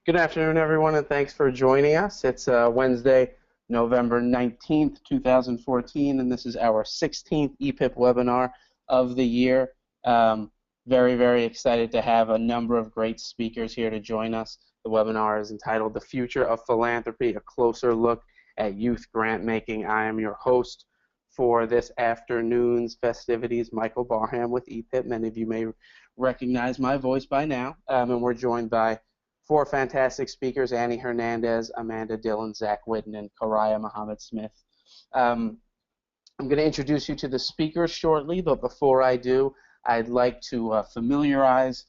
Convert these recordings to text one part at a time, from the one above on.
Good afternoon, everyone, and thanks for joining us. It's Wednesday, November 19th, 2014, and this is our 16th EPIP webinar of the year. Very, very excited to have a number of great speakers here to join us. The webinar is entitled The Future of Philanthropy, a closer look at youth grant making. I am your host for this afternoon's festivities, Michael Barham with EPIP. Many of you may recognize my voice by now, and we're joined by four fantastic speakers: Annie Hernandez, Amanda Dillon, Zach Whitten, and Khayriyyah Muhammad-Smith. I'm going to introduce you to the speakers shortly, but before I do, I'd like to familiarize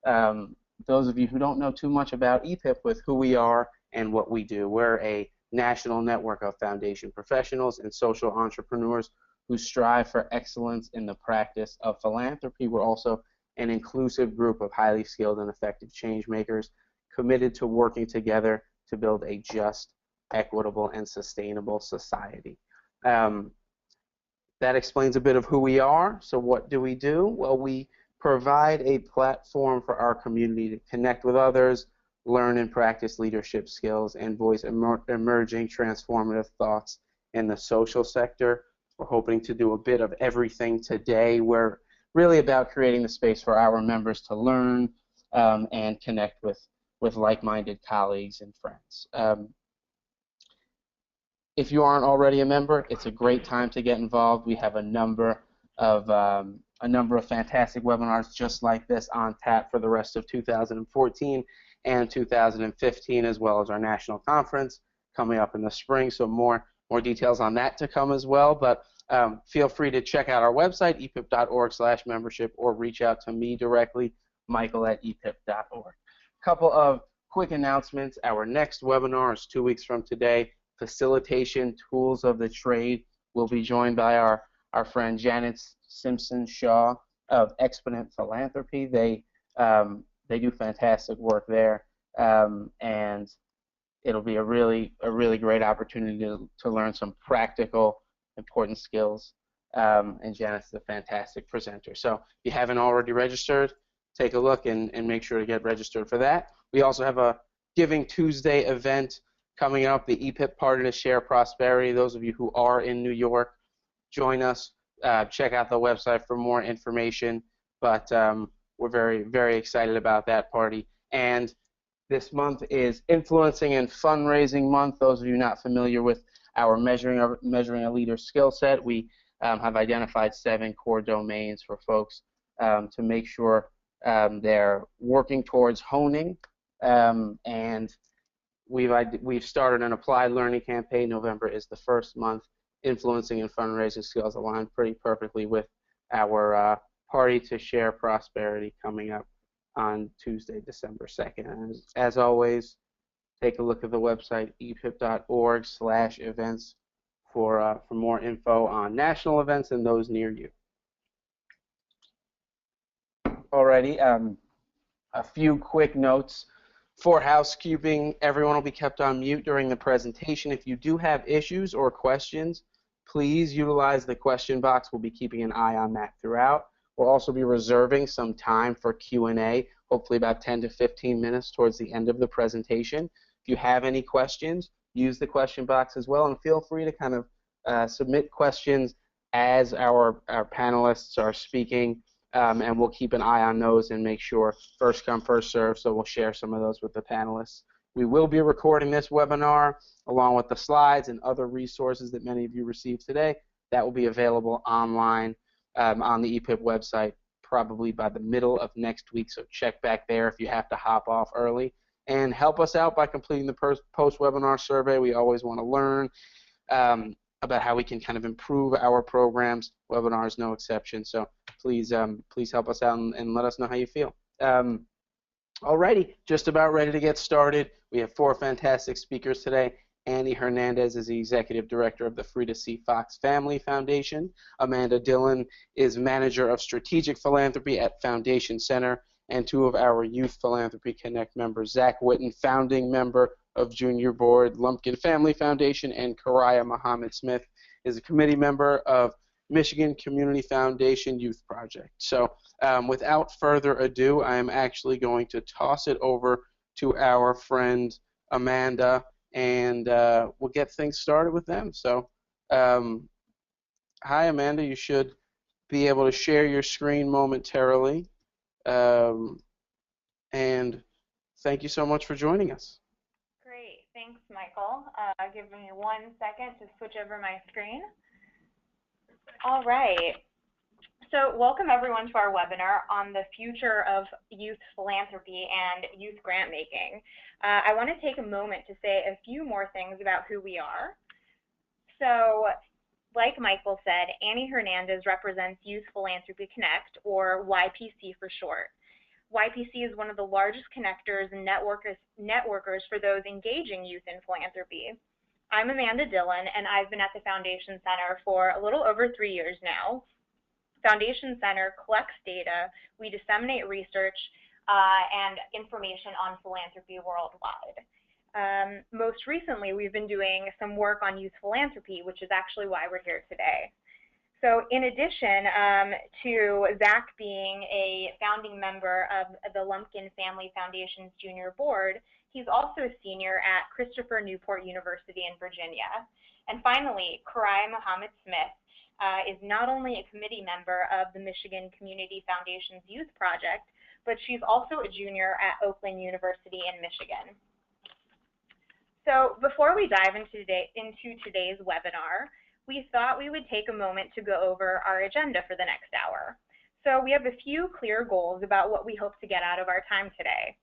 those of you who don't know too much about EPIP with who we are and what we do. We're a national network of foundation professionals and social entrepreneurs who strive for excellence in the practice of philanthropy. We're also an inclusive group of highly skilled and effective change makers committed to working together to build a just, equitable, and sustainable society. That explains a bit of who we are. So what do? Well, we provide a platform for our community to connect with others, learn and practice leadership skills, and voice emerging transformative thoughts in the social sector. We're hoping to do a bit of everything today. We're really about creating the space for our members to learn and connect with like-minded colleagues and friends. If you aren't already a member, it's a great time to get involved. We have a number of fantastic webinars just like this on tap for the rest of 2014 and 2015, as well as our national conference coming up in the spring. So more details on that to come as well. But feel free to check out our website, epip.org/membership, or reach out to me directly, michael@epip.org. Couple of quick announcements. Our next webinar is 2 weeks from today. Facilitation Tools of the Trade. We'll be joined by our friend Janet Simpson-Shaw of Exponent Philanthropy. They do fantastic work there, and it'll be a really great opportunity to learn some practical, important skills. And Janet's a fantastic presenter. So if you haven't already registered, take a look and make sure to get registered for that. We also have a Giving Tuesday event coming up, the EPIP Party to Share Prosperity. Those of you who are in New York, join us. Check out the website for more information. But we're very, very excited about that party. And this month is Influencing and Fundraising Month. Those of you not familiar with our Measuring a Leader's Skill Set, we have identified 7 core domains for folks to make sure they're working towards honing. And we've started an applied learning campaign. November is the first month. Influencing and fundraising skills align pretty perfectly with our Party to Share Prosperity coming up on Tuesday, December 2nd. And as always, take a look at the website, epip.org/events, for more info on national events and those near you. Alrighty, a few quick notes. For housekeeping, everyone will be kept on mute during the presentation. If you do have issues or questions, please utilize the question box. We'll be keeping an eye on that throughout. We'll also be reserving some time for Q&A, hopefully about 10 to 15 minutes towards the end of the presentation. If you have any questions, use the question box as well, and feel free to kind of submit questions as our panelists are speaking. And we'll keep an eye on those and make sure first come, first serve, so we'll share some of those with the panelists. We will be recording this webinar along with the slides and other resources that many of you received today. That will be available online on the EPIP website probably by the middle of next week, so check back there if you have to hop off early. And help us out by completing the post-webinar survey. We always want to learn about how we can kind of improve our programs. Webinars, no exception. So please help us out and let us know how you feel. Alrighty, just about ready to get started. We have 4 fantastic speakers today. Annie Hernandez is the Executive Director of the Frieda C. Fox Family Foundation. Amanda Dillon is Manager of Strategic Philanthropy at Foundation Center. And 2 of our Youth Philanthropy Connect members, Zach Whitten, founding member of Junior Board, Lumpkin Family Foundation, and Khayriyyah Muhammad-Smith is a committee member of Michigan Community Foundation Youth Project. So without further ado, I am actually going to toss it over to our friend Amanda, and we'll get things started with them. So, hi, Amanda. You should be able to share your screen momentarily. And thank you so much for joining us. Great. Thanks, Michael. Give me 1 second to switch over my screen. All right. So welcome everyone to our webinar on the future of youth philanthropy and youth grant making. I want to take a moment to say a few more things about who we are. So like Michael said, Annie Hernandez represents Youth Philanthropy Connect, or YPC for short. YPC is one of the largest connectors and networkers for those engaging youth in philanthropy. I'm Amanda Dillon, and I've been at the Foundation Center for a little over 3 years now. Foundation Center collects data, we disseminate research and information on philanthropy worldwide. Most recently, we've been doing some work on youth philanthropy, which is actually why we're here today. So in addition to Zach being a founding member of the Lumpkin Family Foundation's junior board, he's also a senior at Christopher Newport University in Virginia. And finally, Khayriyyah Smith is not only a committee member of the Michigan Community Foundation's Youth Project, but she's also a junior at Oakland University in Michigan. So before we dive into today's webinar, we thought we would take a moment to go over our agenda for the next hour. So we have a few clear goals about what we hope to get out of our time today.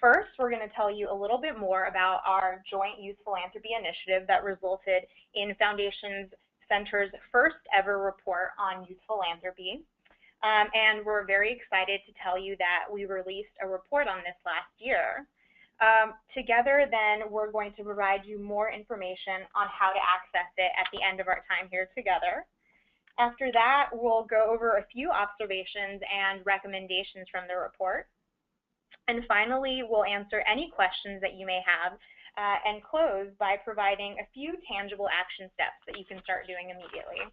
First, we're going to tell you a little bit more about our joint youth philanthropy initiative that resulted in Foundation Center's first ever report on youth philanthropy. And we're very excited to tell you that we released a report on this last year. Together, then, we're going to provide you more information on how to access it at the end of our time here together. After that, we'll go over a few observations and recommendations from the report. And finally, we'll answer any questions that you may have and close by providing a few tangible action steps that you can start doing immediately.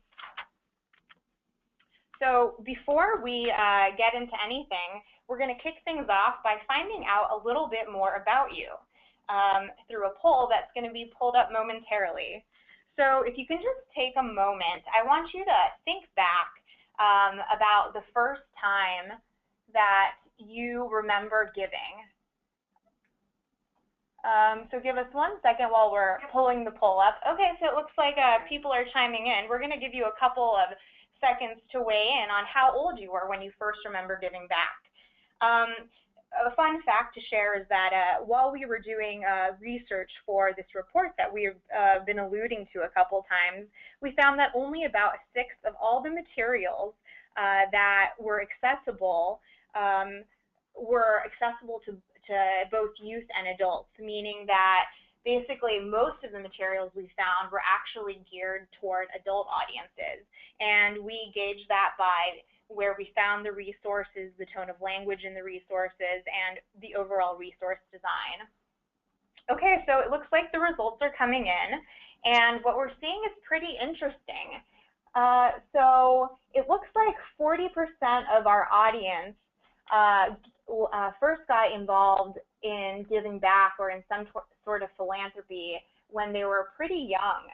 So before we get into anything, we're going to kick things off by finding out a little bit more about you through a poll that's going to be pulled up momentarily. So if you can just take a moment, I want you to think back about the first time that you remember giving. So give us 1 second while we're pulling the poll up. Okay, so it looks like people are chiming in. We're going to give you a couple of seconds to weigh in on how old you were when you first remember giving back. A fun fact to share is that while we were doing research for this report that we've been alluding to a couple times, we found that only about 1/6 of all the materials that were accessible to both youth and adults, meaning that basically most of the materials we found were actually geared toward adult audiences. And we gauged that by where we found the resources, the tone of language in the resources, and the overall resource design. Okay, so it looks like the results are coming in, and what we're seeing is pretty interesting. So it looks like 40% of our audience first got involved in giving back or in some sort of philanthropy when they were pretty young.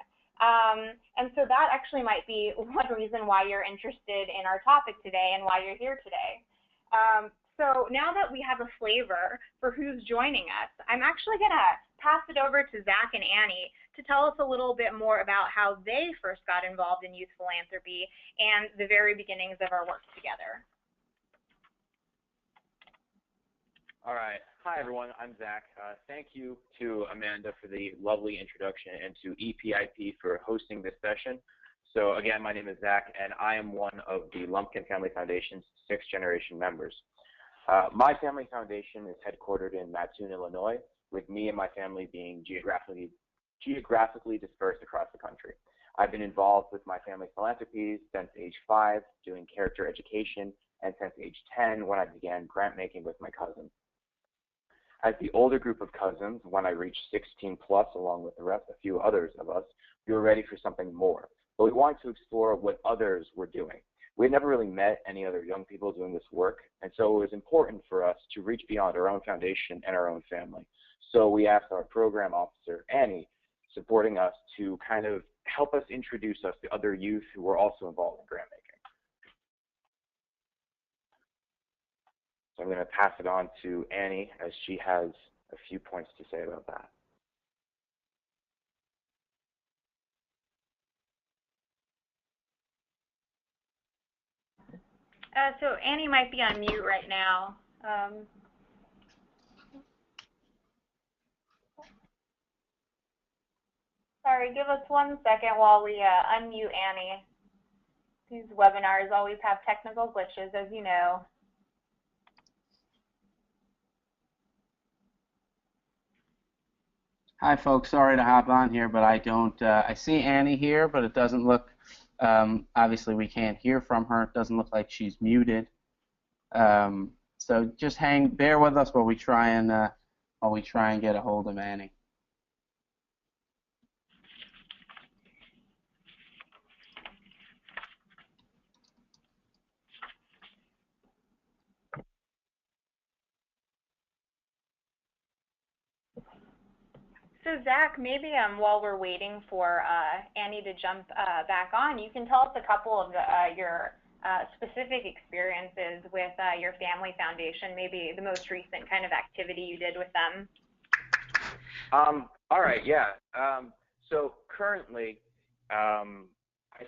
And so that actually might be one reason why you're interested in our topic today and why you're here today. So now that we have a flavor for who's joining us, I'm actually going to pass it over to Zach and Annie to tell us a little bit more about how they first got involved in youth philanthropy and the very beginnings of our work together. All right. Hi, everyone. I'm Zach. Thank you to Amanda for the lovely introduction and to EPIP for hosting this session. So again, my name is Zach, and I am one of the Lumpkin Family Foundation's 6th-generation members. My family foundation is headquartered in Mattoon, Illinois, with me and my family being geographically dispersed across the country. I've been involved with my family philanthropies since age 5, doing character education, and since age 10 when I began grant making with my cousin. As the older group of cousins, when I reached 16 plus, along with a few others of us, we were ready for something more. But we wanted to explore what others were doing. we had never really met any other young people doing this work, and so it was important for us to reach beyond our own foundation and our own family. So we asked our program officer, Annie, supporting us, to kind of help us introduce us to other youth who were also involved in grant making. So I'm going to pass it on to Annie, as she has a few points to say about that. So Annie might be on mute right now. Sorry, give us 1 second while we unmute Annie. These webinars always have technical glitches, as you know. Hi, folks. Sorry to hop on here, but I don't. I see Annie here, but it doesn't look. Obviously, we can't hear from her. It doesn't look like she's muted. So just bear with us while we try and get a hold of Annie. So Zach, maybe while we're waiting for Annie to jump back on, you can tell us a couple of your specific experiences with your family foundation, maybe the most recent kind of activity you did with them. All right, yeah. So currently, I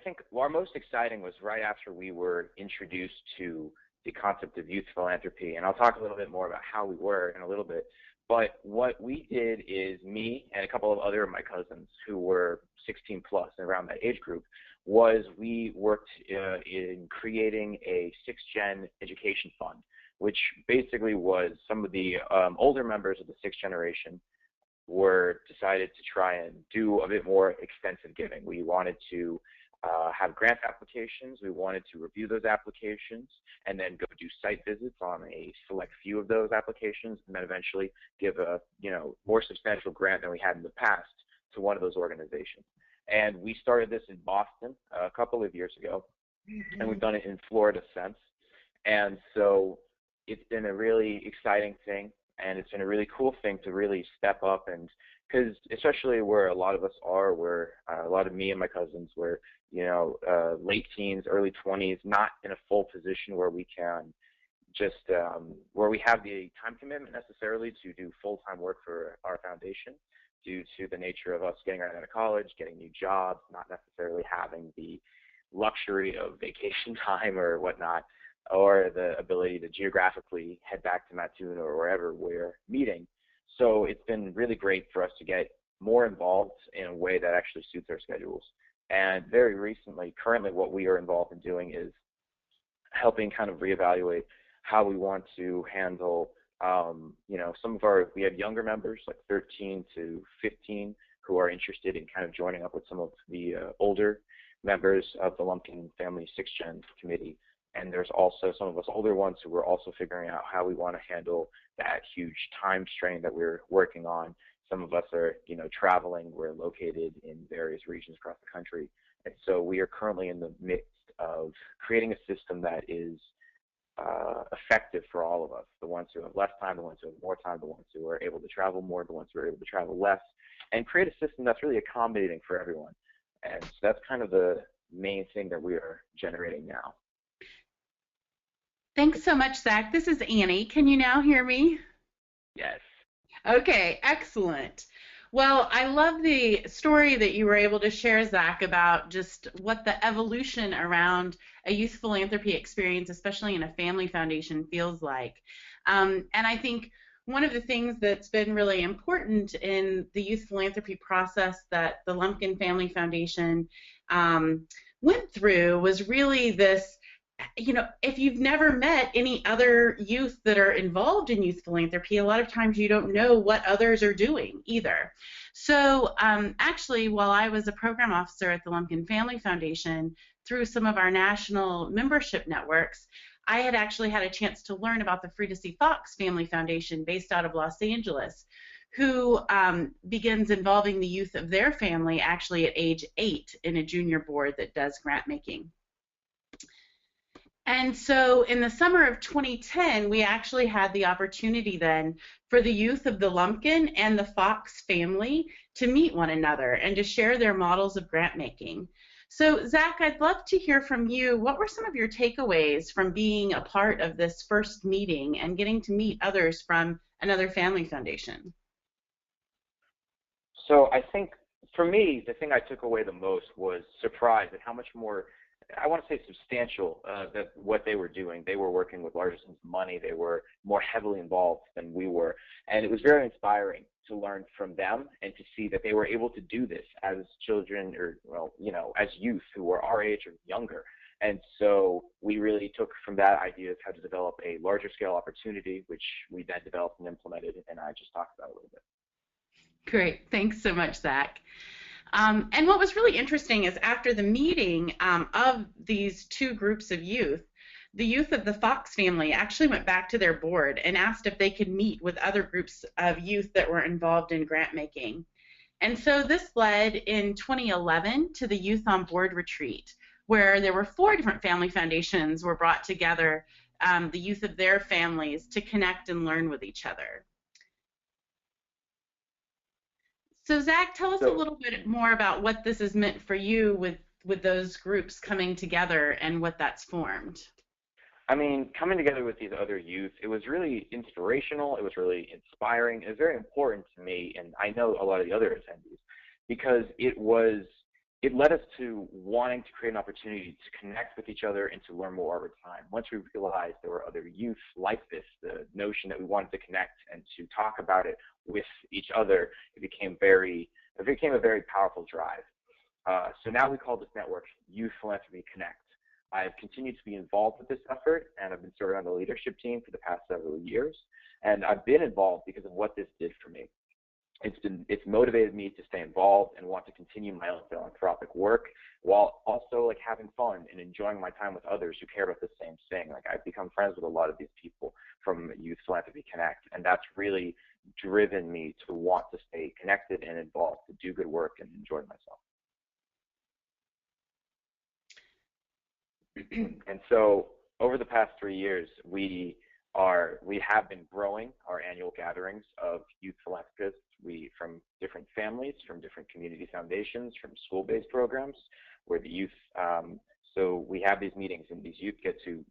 think our most exciting was right after we were introduced to the concept of youth philanthropy, and I'll talk a little bit more about how we were in a little bit. But what we did is, me and a couple of other of my cousins who were 16 plus and around that age group, was we worked in creating a 6th-gen education fund, which basically was some of the older members of the 6th generation were decided to try and do a bit more extensive giving. We wanted to have grant applications. We wanted to review those applications and then go do site visits on a select few of those applications, and then eventually give a more substantial grant than we had in the past to one of those organizations. And we started this in Boston a couple of years ago, and we've done it in Florida since. And so it's been a really exciting thing, and it's been a really cool thing to really step up, and because especially where a lot of us are, where a lot of me and my cousins were, late teens, early 20s, not in a full position where we can just, where we have the time commitment necessarily to do full-time work for our foundation, due to the nature of us getting right out of college, getting new jobs, not necessarily having the luxury of vacation time or whatnot, or the ability to geographically head back to Mattoon or wherever we're meeting. So it's been really great for us to get more involved in a way that actually suits our schedules. And very recently, currently what we are involved in doing is helping kind of reevaluate how we want to handle, some of we have younger members, like 13 to 15, who are interested in kind of joining up with some of the older members of the Lumpkin Family 6th Gen Committee. And there's also some of us older ones who are also figuring out how we want to handle that huge time strain that we're working on. Some of us are, traveling. We're located in various regions across the country. And so we are currently in the midst of creating a system that is effective for all of us, the ones who have less time, the ones who have more time, the ones who are able to travel more, the ones who are able to travel less, and create a system that's really accommodating for everyone. And so that's kind of the main thing that we are generating now. Thanks so much, Zach. This is Annie. Can you now hear me? Yes. Okay, excellent. Well, I love the story that you were able to share, Zach, about just what the evolution around a youth philanthropy experience, especially in a family foundation, feels like. And I think one of the things that's been really important in the youth philanthropy process that the Lumpkin Family Foundation went through was really this, if you've never met any other youth that are involved in youth philanthropy, a lot of times you don't know what others are doing either. So actually, while I was a program officer at the Lumpkin Family Foundation, through some of our national membership networks, I had actually had a chance to learn about the Frieda C. Fox Family Foundation based out of Los Angeles, who begins involving the youth of their family actually at age 8 in a junior board that does grant making. And so in the summer of 2010, we actually had the opportunity then for the youth of the Lumpkin and the Fox family to meet one another and to share their models of grant making. So Zach, I'd love to hear from you. What were some of your takeaways from being a part of this first meeting and getting to meet others from another family foundation? So I think for me, the thing I took away the most was surprise at how much more, I want to say substantial, that what they were doing. They were working with larger sums of money. They were more heavily involved than we were. And it was very inspiring to learn from them and to see that they were able to do this as children or, well, you know, as youth who were our age or younger. And so we really took from that ideas how to develop a larger scale opportunity, which we then developed and implemented, and I just talked about a little bit. Great. Thanks so much, Zach. And what was really interesting is after the meeting of these two groups of youth, the youth of the Fox family actually went back to their board and asked if they could meet with other groups of youth that were involved in grant making. And so this led in 2011 to the Youth on Board retreat, where there were 4 different family foundations were brought together, the youth of their families, to connect and learn with each other. So Zach, tell us a little bit more about what this has meant for you with those groups coming together and what that's formed. I mean, coming together with these other youth, it was really inspirational. It was really inspiring. It was very important to me, and I know a lot of the other attendees, because it led us to wanting to create an opportunity to connect with each other and to learn more over time. Once we realized there were other youth like this, the notion that we wanted to connect and to talk about it with each other, it became a very powerful drive. So now we call this network Youth Philanthropy Connect. I've continued to be involved with this effort, and I've been serving on the leadership team for the past several years. And I've been involved because of what this did for me. It's motivated me to stay involved and want to continue my own philanthropic work while also like having fun and enjoying my time with others who care about the same thing. Like I've become friends with a lot of these people from Youth Philanthropy Connect, and that's really driven me to want to stay connected and involved, to do good work and enjoy myself. And so over the past 3 years, we have been growing our annual gatherings of youth philanthropists from different families, from different community foundations, from school-based programs, where the youth, so we have these meetings and these youth get to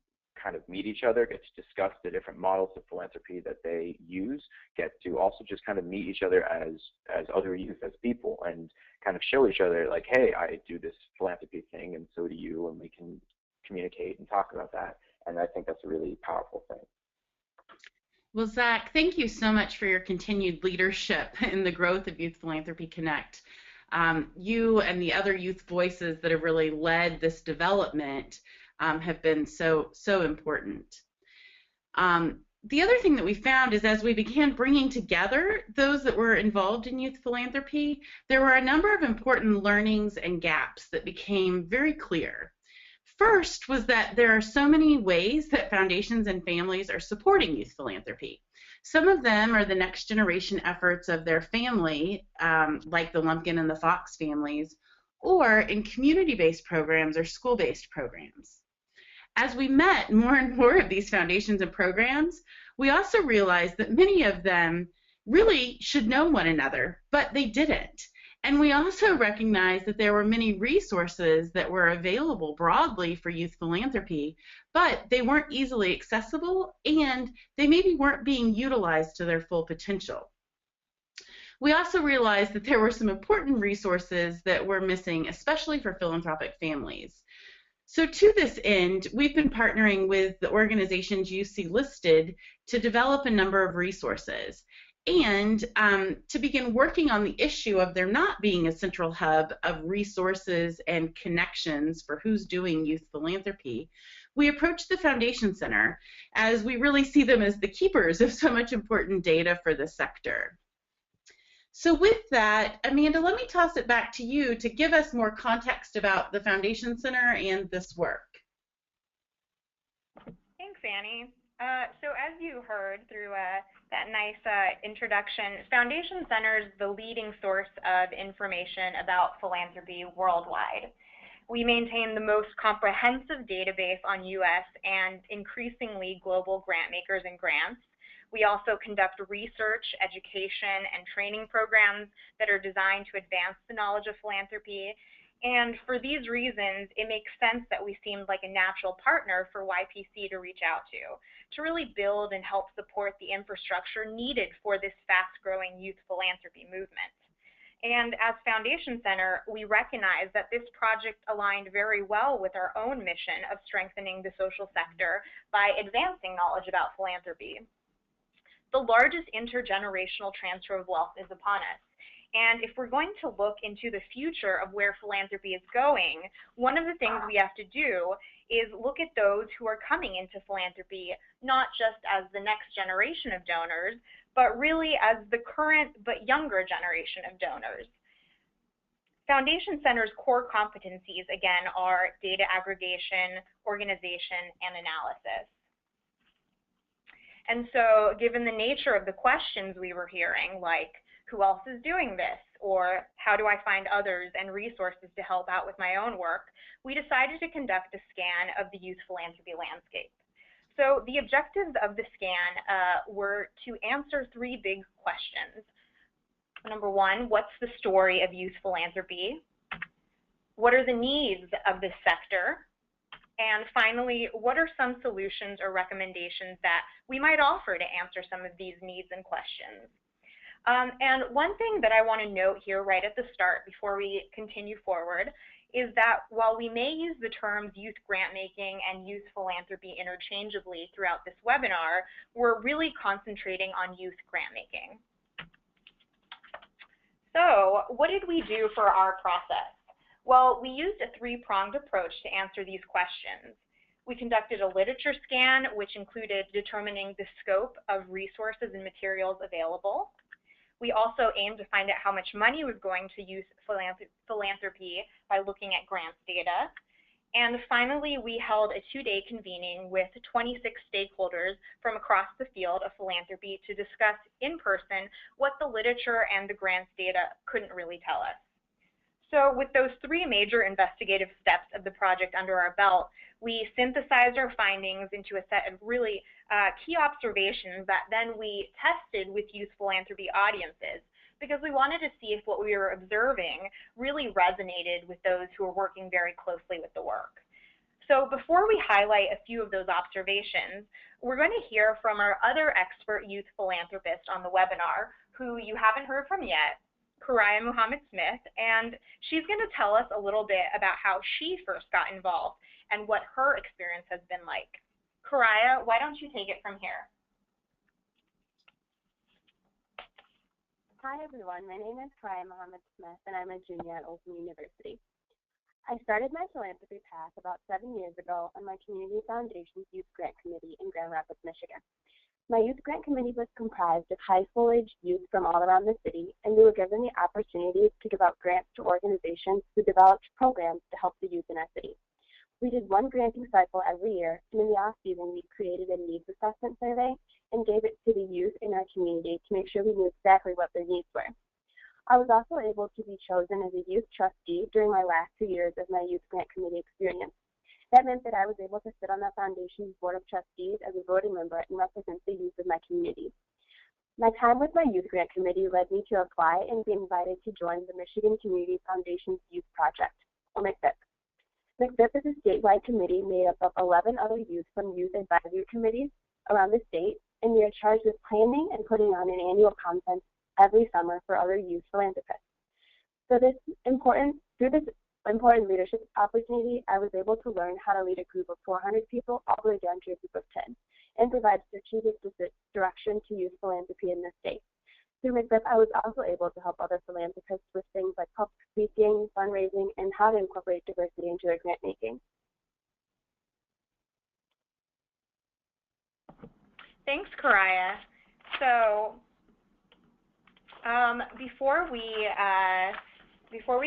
kind of meet each other, get to discuss the different models of philanthropy that they use, get to also just kind of meet each other as other youth, as people, and kind of show each other like, hey, I do this philanthropy thing and so do you, and we can communicate and talk about that. And I think that's a really powerful thing. Well, Zach, thank you so much for your continued leadership in the growth of Youth Philanthropy Connect. You and the other youth voices that have really led this development have been so important. The other thing that we found is as we began bringing together those that were involved in youth philanthropy, there were a number of important learnings and gaps that became very clear. First was that there are so many ways that foundations and families are supporting youth philanthropy. Some of them are the next generation efforts of their family, like the Lumpkin and the Fox families, or in community-based programs or school-based programs. As we met more and more of these foundations and programs, we also realized that many of them really should know one another, but they didn't. And we also recognized that there were many resources that were available broadly for youth philanthropy, but they weren't easily accessible and they maybe weren't being utilized to their full potential. We also realized that there were some important resources that were missing, especially for philanthropic families. So to this end, we've been partnering with the organizations you see listed to develop a number of resources and to begin working on the issue of there not being a central hub of resources and connections for who's doing youth philanthropy. We approached the Foundation Center as we really see them as the keepers of so much important data for the sector. So with that, Amanda, let me toss it back to you to give us more context about the Foundation Center and this work. Thanks, Annie. So as you heard through that nice introduction, Foundation Center is the leading source of information about philanthropy worldwide. We maintain the most comprehensive database on U.S. and increasingly global grant makers and grants. We also conduct research, education, and training programs that are designed to advance the knowledge of philanthropy. And for these reasons, it makes sense that we seemed like a natural partner for YPC to reach out to really build and help support the infrastructure needed for this fast-growing youth philanthropy movement. And as Foundation Center, we recognize that this project aligned very well with our own mission of strengthening the social sector by advancing knowledge about philanthropy. The largest intergenerational transfer of wealth is upon us. And if we're going to look into the future of where philanthropy is going, one of the things we have to do is look at those who are coming into philanthropy, not just as the next generation of donors, but really as the current but younger generation of donors. Foundation Center's core competencies, again, are data aggregation, organization, and analysis. And so given the nature of the questions we were hearing, like, who else is doing this? Or how do I find others and resources to help out with my own work? We decided to conduct a scan of the youth philanthropy landscape. So the objectives of the scan were to answer three big questions. Number one, what's the story of youth philanthropy? What are the needs of this sector? And finally, what are some solutions or recommendations that we might offer to answer some of these needs and questions? And one thing that I want to note here right at the start before we continue forward is that while we may use the terms youth grant making and youth philanthropy interchangeably throughout this webinar, we're really concentrating on youth grant making. So what did we do for our process? Well, we used a three-pronged approach to answer these questions. We conducted a literature scan, which included determining the scope of resources and materials available. We also aimed to find out how much money was going to youth philanthropy by looking at grants data. And finally, we held a two-day convening with 26 stakeholders from across the field of philanthropy to discuss in person what the literature and the grants data couldn't really tell us. So with those three major investigative steps of the project under our belt, we synthesized our findings into a set of really key observations that then we tested with youth philanthropy audiences because we wanted to see if what we were observing really resonated with those who are working very closely with the work. So before we highlight a few of those observations, we're going to hear from our other expert youth philanthropist on the webinar, who you haven't heard from yet, Khayriyyah Muhammad-Smith, and she's going to tell us a little bit about how she first got involved and what her experience has been like. Khayriyyah, why don't you take it from here? Hi everyone, my name is Khayriyyah Muhammad-Smith and I'm a junior at Open University. I started my philanthropy path about 7 years ago on my Community Foundation's Youth Grant Committee in Grand Rapids, Michigan. My youth grant committee was comprised of high school-age youth from all around the city, and we were given the opportunity to give out grants to organizations who developed programs to help the youth in our city. We did one granting cycle every year, and in the off-season, we created a needs assessment survey and gave it to the youth in our community to make sure we knew exactly what their needs were. I was also able to be chosen as a youth trustee during my last 2 years of my youth grant committee experience. That meant that I was able to sit on the Foundation's Board of Trustees as a voting member and represent the youth of my community. My time with my youth grant committee led me to apply and be invited to join the Michigan Community Foundation's Youth Project, or MCPIP. MCPIP is a statewide committee made up of 11 other youth from youth advisory committees around the state, and we are charged with planning and putting on an annual conference every summer for other youth philanthropists. Through this important leadership opportunity, I was able to learn how to lead a group of 400 people all the way down to a group of 10 and provide strategic direction to youth philanthropy in the state. Through MCPIP, I was also able to help other philanthropists with things like public speaking, fundraising, and how to incorporate diversity into their grant making. Thanks, Khayriyyah. So before we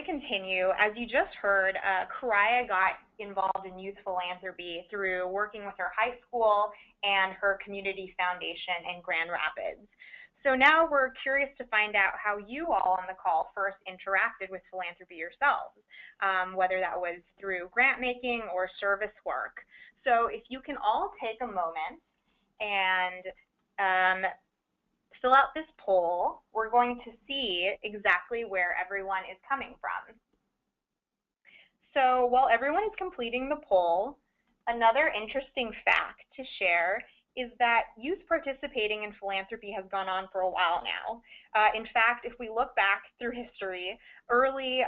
continue, as you just heard, Khayriyyah got involved in youth philanthropy through working with her high school and her community foundation in Grand Rapids. So now we're curious to find out how you all on the call first interacted with philanthropy yourselves, whether that was through grant making or service work. So if you can all take a moment and fill out this poll, we're going to see exactly where everyone is coming from. So while everyone is completing the poll, another interesting fact to share is that youth participating in philanthropy has gone on for a while now. In fact, if we look back through history, early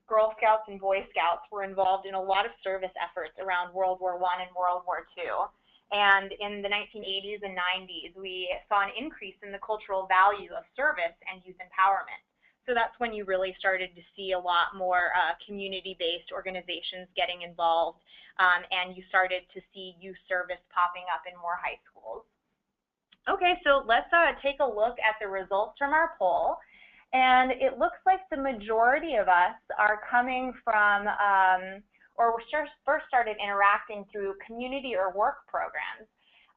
Girl Scouts and Boy Scouts were involved in a lot of service efforts around World War I and World War II. And in the 1980s and 90s, we saw an increase in the cultural value of service and youth empowerment. So that's when you really started to see a lot more community-based organizations getting involved, and you started to see youth service popping up in more high schools. Okay, so let's take a look at the results from our poll. And it looks like the majority of us are coming from, or we first started interacting through community or work programs.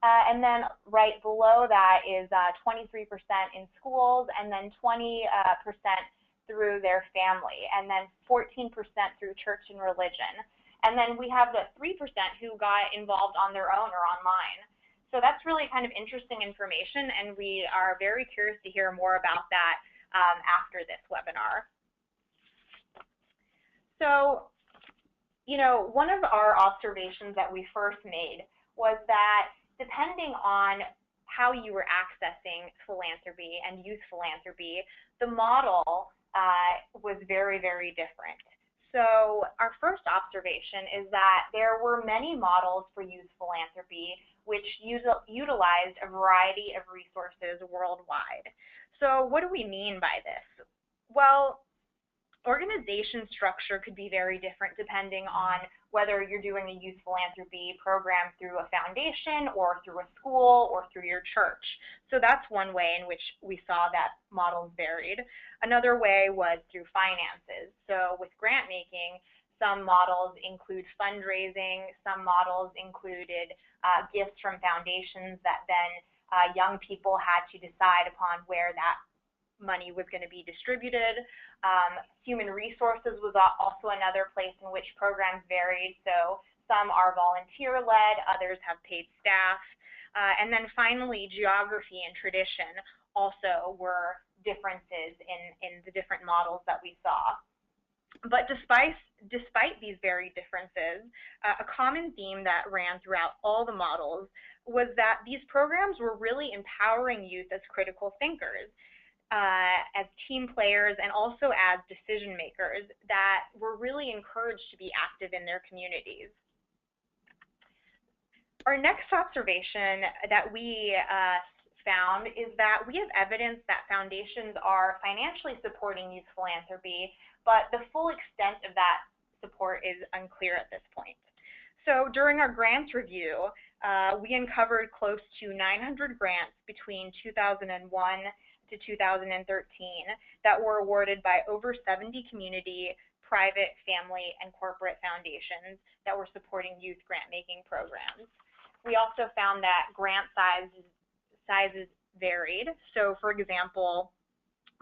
And then right below that is 23% in schools, and then 20% through their family, and then 14% through church and religion. And then we have the 3% who got involved on their own or online. So that's really kind of interesting information, and we are very curious to hear more about that after this webinar. So, you know, one of our observations that we first made was that depending on how you were accessing philanthropy and youth philanthropy, the model was very, very different. So our first observation is that there were many models for youth philanthropy which utilized a variety of resources worldwide. So what do we mean by this? Well, organization structure could be very different depending on whether you're doing a youth philanthropy program through a foundation or through a school or through your church. So that's one way in which we saw that models varied. Another way was through finances. So with grant making, some models include fundraising, some models included gifts from foundations that then young people had to decide upon where that money was going to be distributed. Human resources was also another place in which programs varied. So some are volunteer-led, others have paid staff. And then finally, geography and tradition also were differences in the different models that we saw. But despite these varied differences, a common theme that ran throughout all the models was that these programs were really empowering youth as critical thinkers, as team players, and also as decision makers that were really encouraged to be active in their communities. Our next observation that we found is that we have evidence that foundations are financially supporting youth philanthropy, but the full extent of that support is unclear at this point. So during our grants review, we uncovered close to 900 grants between 2001 to 2013 that were awarded by over 70 community, private, family, and corporate foundations that were supporting youth grant-making programs. We also found that grant sizes varied. So for example,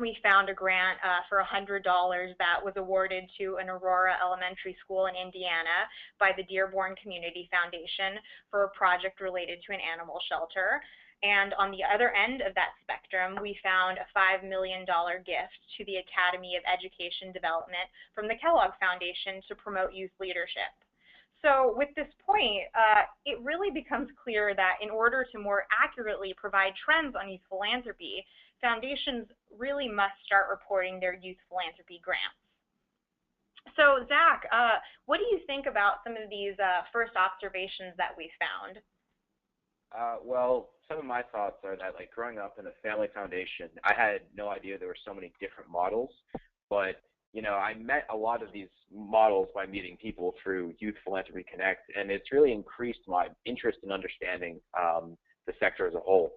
we found a grant for $100 that was awarded to an Aurora Elementary School in Indiana by the Dearborn Community Foundation for a project related to an animal shelter. And on the other end of that spectrum, we found a $5 million gift to the Academy of Education Development from the Kellogg Foundation to promote youth leadership. So with this point, it really becomes clear that in order to more accurately provide trends on youth philanthropy, foundations really must start reporting their youth philanthropy grants. So Zach, what do you think about some of these first observations that we found? Well, some of my thoughts are that, like, growing up in a family foundation, I had no idea there were so many different models, but you know, I met a lot of these models by meeting people through Youth Philanthropy Connect, and it's really increased my interest in understanding the sector as a whole.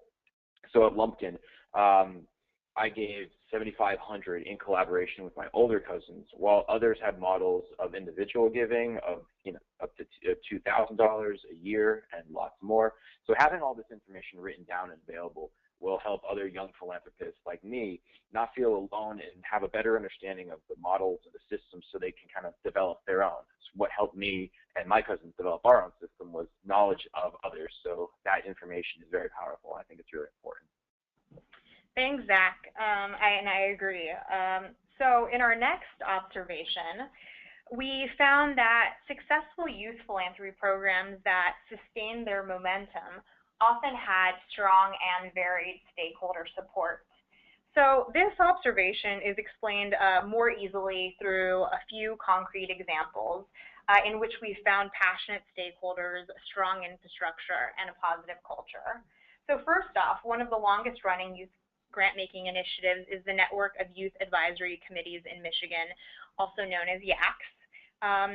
So at Lumpkin, I gave $7,500 in collaboration with my older cousins, while others had models of individual giving of, you know, up to $2,000 a year and lots more. So having all this information written down and available will help other young philanthropists like me not feel alone and have a better understanding of the models and the systems so they can kind of develop their own. So what helped me and my cousins develop our own system was knowledge of others. So that information is very powerful. I think it's really important. Thanks, Zach. I agree. So in our next observation, we found that successful youth philanthropy programs that sustained their momentum often had strong and varied stakeholder support. So this observation is explained more easily through a few concrete examples in which we found passionate stakeholders, strong infrastructure, and a positive culture. So first off, one of the longest running youth grant-making initiatives is the Network of Youth Advisory Committees in Michigan, also known as YACS.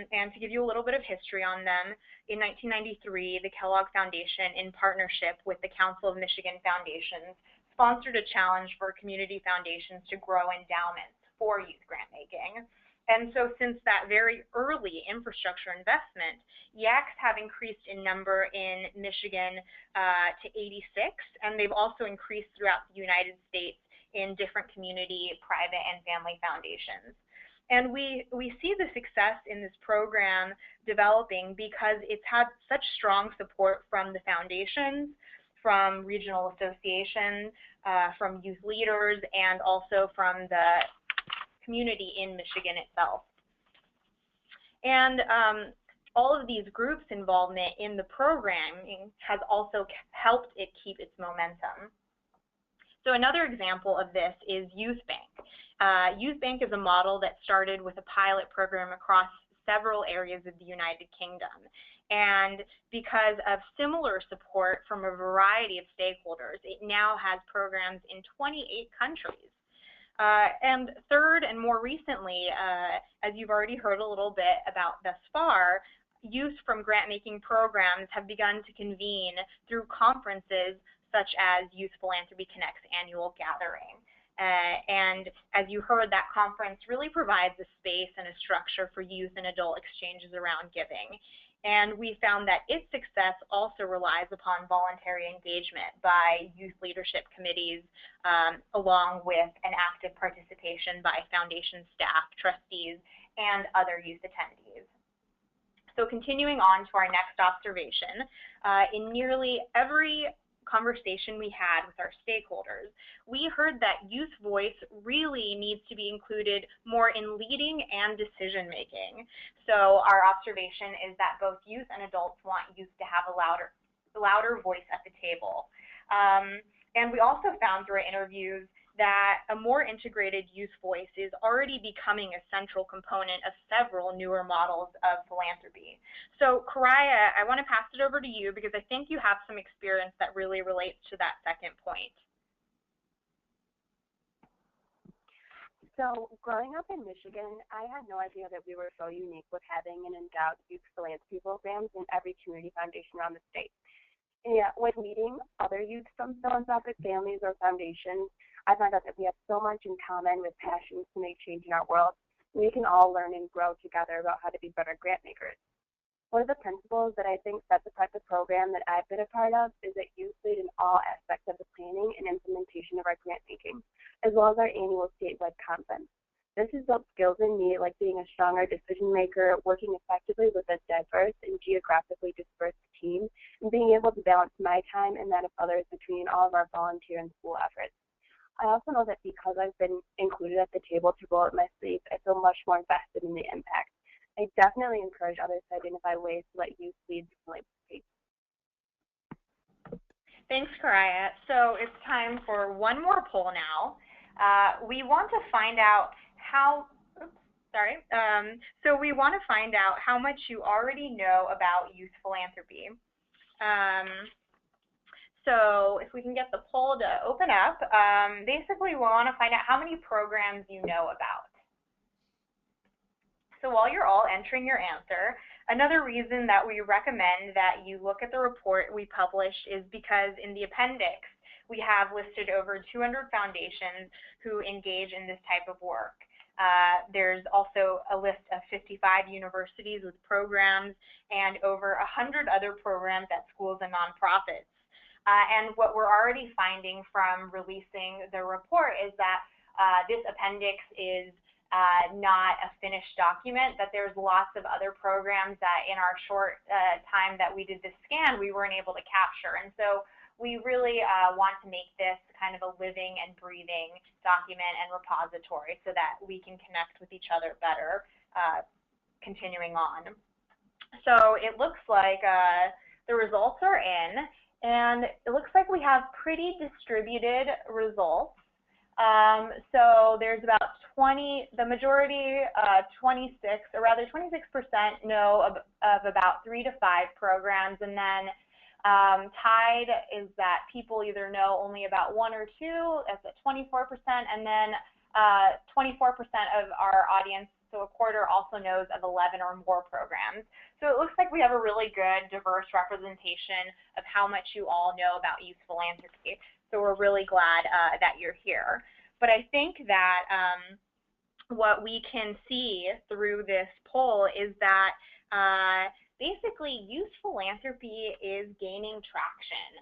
And to give you a little bit of history on them, in 1993, the Kellogg Foundation, in partnership with the Council of Michigan Foundations, sponsored a challenge for community foundations to grow endowments for youth grant-making. And so since that very early infrastructure investment, YACs have increased in number in Michigan to 86, and they've also increased throughout the United States in different community, private, and family foundations. And we see the success in this program developing because it's had such strong support from the foundations, from regional associations, from youth leaders, and also from the community in Michigan itself. And all of these groups' involvement in the programming has also helped it keep its momentum. So another example of this is Youth Bank. Youth Bank is a model that started with a pilot program across several areas of the United Kingdom. And because of similar support from a variety of stakeholders, it now has programs in 28 countries. And third, and more recently, as you've already heard a little bit about thus far, youth from grant-making programs have begun to convene through conferences such as Youth Philanthropy Connect's annual gathering. And as you heard, that conference really provides a space and a structure for youth and adult exchanges around giving. And we found that its success also relies upon voluntary engagement by youth leadership committees, along with an active participation by foundation staff, trustees, and other youth attendees. So continuing on to our next observation, in nearly every conversation we had with our stakeholders, we heard that youth voice really needs to be included more in leading and decision making. So our observation is that both youth and adults want youth to have a louder voice at the table. And we also found through our interviews that a more integrated youth voice is already becoming a central component of several newer models of philanthropy. So Khayriyyah, I want to pass it over to you because I think you have some experience that really relates to that second point. So growing up in Michigan, I had no idea that we were so unique with having an endowed youth philanthropy programs in every community foundation around the state. And yet, when meeting other youth from philanthropic families or foundations, I found out that we have so much in common with passions to make change in our world. We can all learn and grow together about how to be better grant makers. One of the principles that I think sets apart the program that I've been a part of is that youth lead in all aspects of the planning and implementation of our grant making, as well as our annual statewide conference. This has built skills in me like being a stronger decision maker, working effectively with a diverse and geographically dispersed team, and being able to balance my time and that of others between all of our volunteer and school efforts. I also know that because I've been included at the table to roll up my sleeves, I feel much more invested in the impact. I definitely encourage others to identify ways to let youth lead philanthropy. Thanks, Khayriyyah. So it's time for one more poll now. We want to find out how, so we want to find out how much you already know about youth philanthropy. So if we can get the poll to open up, basically we want to find out how many programs you know about. So while you're all entering your answer, another reason that we recommend that you look at the report we published is because in the appendix, we have listed over 200 foundations who engage in this type of work. There's also a list of 55 universities with programs and over 100 other programs at schools and nonprofits. And what we're already finding from releasing the report is that this appendix is not a finished document, that there's lots of other programs that in our short time that we did this scan, we weren't able to capture. And so we really want to make this kind of a living and breathing document and repository so that we can connect with each other better continuing on. So it looks like the results are in, and it looks like we have pretty distributed results. So there's about 20, the majority, 26, or rather 26% know of about 3 to 5 programs, and then tied is that people either know only about 1 or 2, that's at 24%, and then 24% of our audience, so a quarter, also knows of 11 or more programs. So it looks like we have a really good, diverse representation of how much you all know about youth philanthropy. So we're really glad that you're here. But I think that what we can see through this poll is that basically youth philanthropy is gaining traction.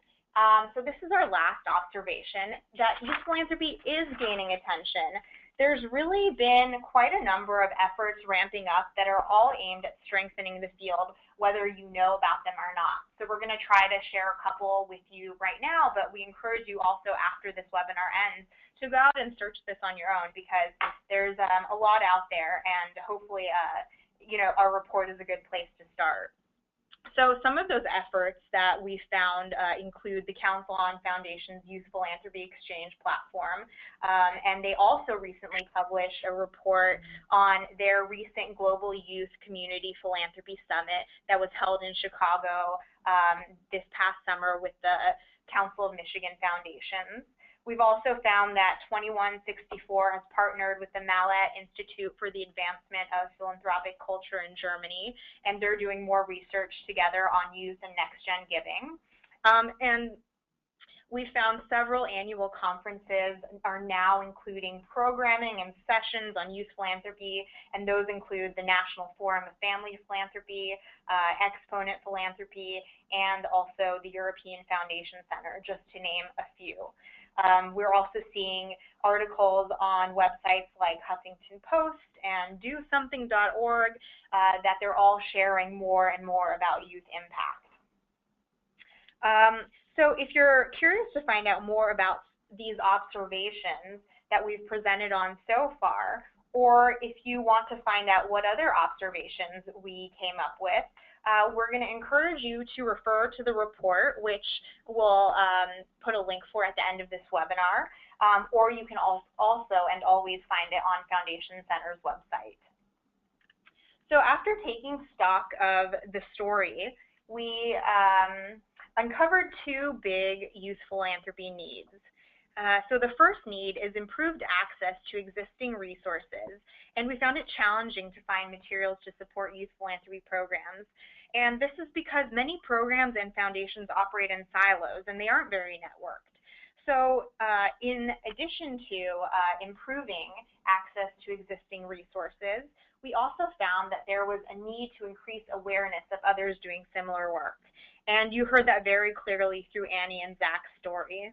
So this is our last observation, that youth philanthropy is gaining attention. There's really been quite a number of efforts ramping up that are all aimed at strengthening the field, whether you know about them or not. So we're going to try to share a couple with you right now, but we encourage you also after this webinar ends to go out and search this on your own, because there's a lot out there, and hopefully you know, our report is a good place to start. So some of those efforts that we found include the Council on Foundations Youth Philanthropy Exchange platform, and they also recently published a report on their recent Global Youth Community Philanthropy Summit that was held in Chicago this past summer with the Council of Michigan Foundations. We've also found that 2164 has partnered with the Mallet Institute for the Advancement of Philanthropic Culture in Germany, and they're doing more research together on youth and next-gen giving. And we found several annual conferences are now including programming and sessions on youth philanthropy, and those include the National Forum of Family Philanthropy, Exponent Philanthropy, and also the European Foundation Center, just to name a few. We're also seeing articles on websites like Huffington Post and DoSomething.org that they're all sharing more and more about youth impact. So if you're curious to find out more about these observations that we've presented on so far, or if you want to find out what other observations we came up with, we're going to encourage you to refer to the report, which we'll put a link for at the end of this webinar, or you can also and always find it on Foundation Center's website. So after taking stock of the story, we uncovered 2 big youth philanthropy needs. So the first need is improved access to existing resources, and we found it challenging to find materials to support youth philanthropy programs. And this is because many programs and foundations operate in silos, and they aren't very networked. So in addition to improving access to existing resources, we also found that there was a need to increase awareness of others doing similar work. And you heard that very clearly through Annie and Zach's story.